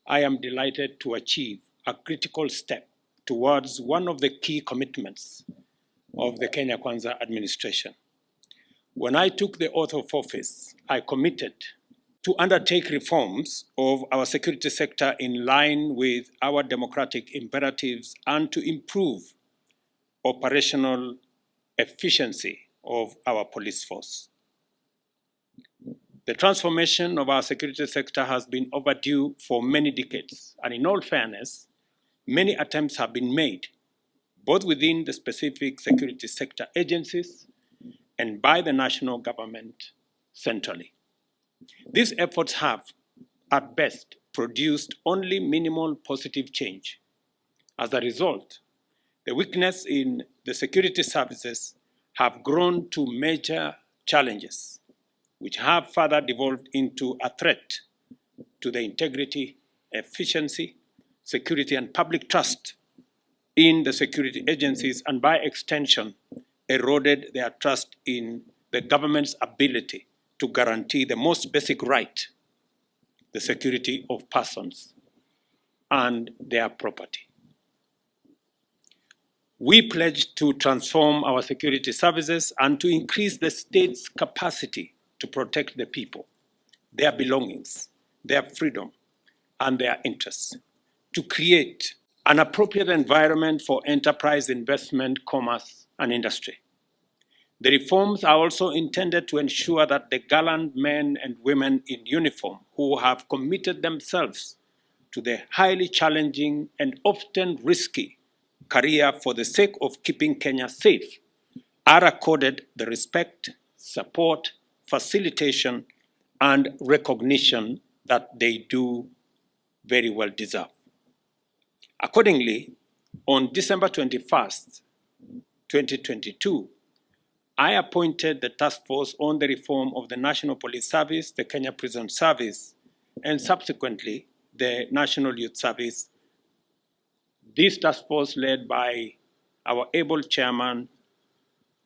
I am delighted to achieve a critical step towards one of the key commitments of the Kenya Kwanza administration. When I took the oath of office, I committed to undertake reforms of our security sector in line with our democratic imperatives and to improve operational efficiency of our police force. The transformation of our security sector has been overdue for many decades, and in all fairness, many attempts have been made, both within the specific security sector agencies and by the national government centrally. These efforts have, at best, produced only minimal positive change. As a result, the weakness in the security services have grown to major challenges, which have further devolved into a threat to the integrity, efficiency, security, and public trust in the security agencies, and by extension, eroded their trust in the government's ability to guarantee the most basic right, the security of persons and their property. We pledge to transform our security services and to increase the state's capacity to protect the people, their belongings, their freedom, and their interests, to create an appropriate environment for enterprise, investment, commerce, and industry. The reforms are also intended to ensure that the gallant men and women in uniform who have committed themselves to the highly challenging and often risky career for the sake of keeping Kenya safe are accorded the respect, support, facilitation, and recognition that they do very well deserve. Accordingly, on December 21st, 2022, I appointed the task force on the reform of the National Police Service, the Kenya Prison Service, and subsequently the National Youth Service. This task force, led by our able chairman,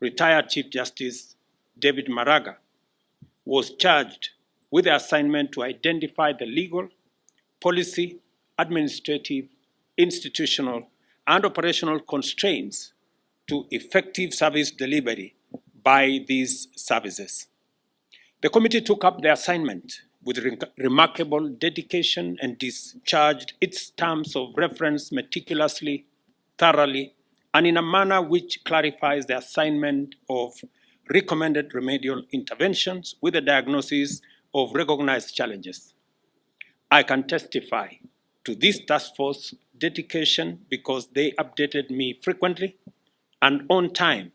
retired Chief Justice David Maraga, was charged with the assignment to identify the legal, policy, administrative, institutional, and operational constraints to effective service delivery by these services. The committee took up the assignment with remarkable dedication and discharged its terms of reference meticulously, thoroughly, and in a manner which clarifies the assignment of recommended remedial interventions with a diagnosis of recognized challenges. I can testify to this task force dedication because they updated me frequently and on time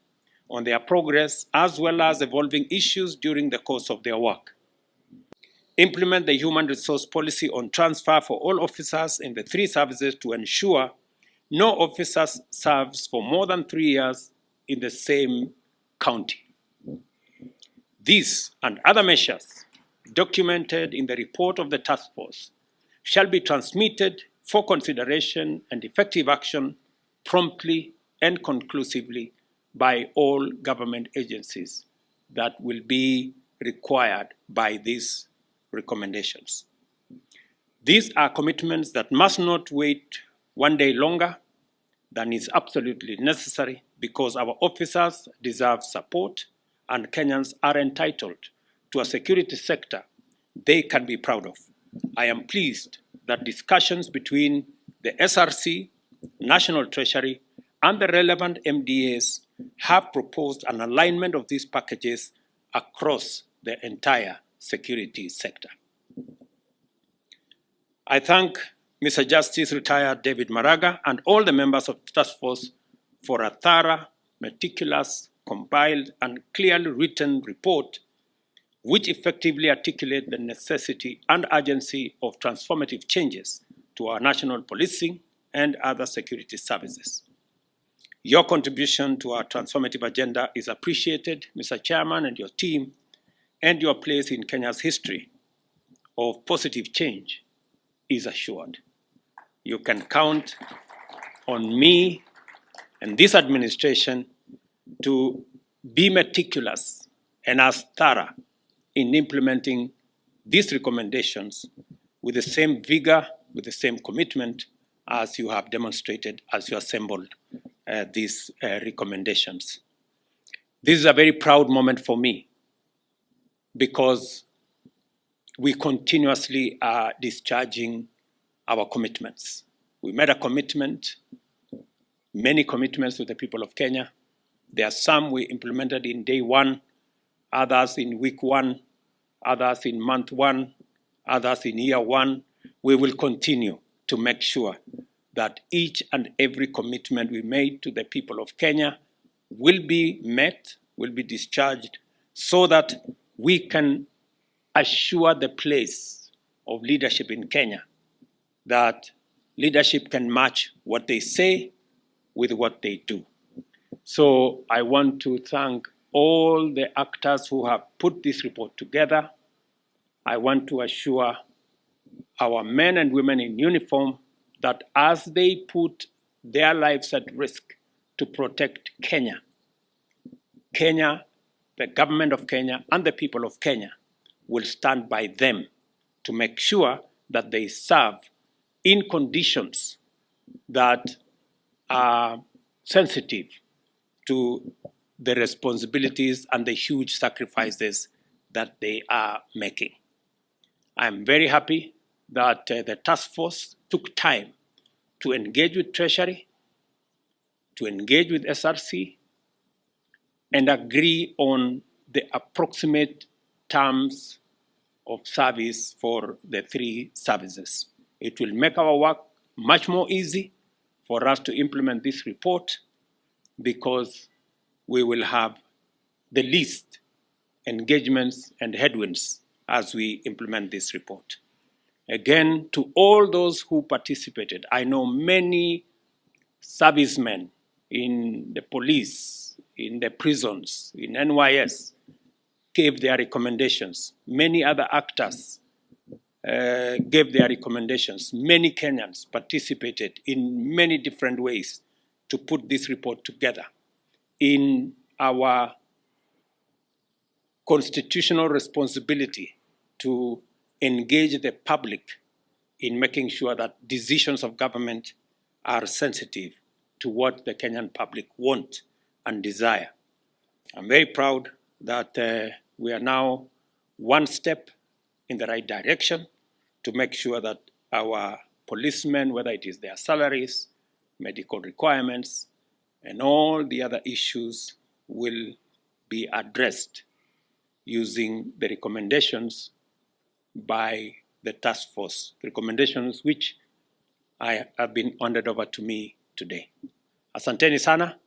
on their progress, as well as evolving issues during the course of their work. Implement the human resource policy on transfer for all officers in the three services to ensure no officer serves for more than 3 years in the same county. These and other measures documented in the report of the task force shall be transmitted for consideration and effective action promptly and conclusively by all government agencies that will be required by these recommendations. These are commitments that must not wait one day longer than is absolutely necessary, because our officers deserve support and Kenyans are entitled to a security sector they can be proud of. I am pleased that discussions between the SRC, National Treasury, and the relevant MDAs have proposed an alignment of these packages across the entire security sector. I thank Mr. Justice Retired David Maraga and all the members of the task force for a thorough, meticulous, compiled, and clearly written report which effectively articulate the necessity and urgency of transformative changes to our national policing and other security services. Your contribution to our transformative agenda is appreciated, Mr. Chairman, and your team, and your place in Kenya's history of positive change is assured. You can count on me and this administration to be meticulous and as thorough in implementing these recommendations with the same vigor, with the same commitment as you have demonstrated as you assembled these recommendations. This is a very proud moment for me because we continuously are discharging our commitments. We made a commitment, many commitments to the people of Kenya. There are some we implemented in day one, others in week one, others in month one, others in year one. We will continue to make sure that each and every commitment we made to the people of Kenya will be met, will be discharged, so that we can assure the place of leadership in Kenya, that leadership can match what they say with what they do. So I want to thank all the actors who have put this report together. I want to assure our men and women in uniform that as they put their lives at risk to protect Kenya, the government of Kenya, and the people of Kenya will stand by them to make sure that they serve in conditions that are sensitive to the responsibilities and the huge sacrifices that they are making. I'm very happy that the task force took time to engage with Treasury, to engage with SRC, and agree on the approximate terms of service for the three services. It will make our work much more easy for us to implement this report because we will have the least engagements and headwinds as we implement this report. Again, to all those who participated, I know many servicemen in the police, in the prisons, in NYS, gave their recommendations. Many other actors gave their recommendations. Many Kenyans participated in many different ways to put this report together. In our constitutional responsibility to engage the public in making sure that decisions of government are sensitive to what the Kenyan public want and desire. I'm very proud that we are now one step in the right direction to make sure that our policemen, whether it is their salaries, medical requirements, and all the other issues will be addressed using the recommendations by the task force, recommendations which have been handed over to me today. Asanteni sana.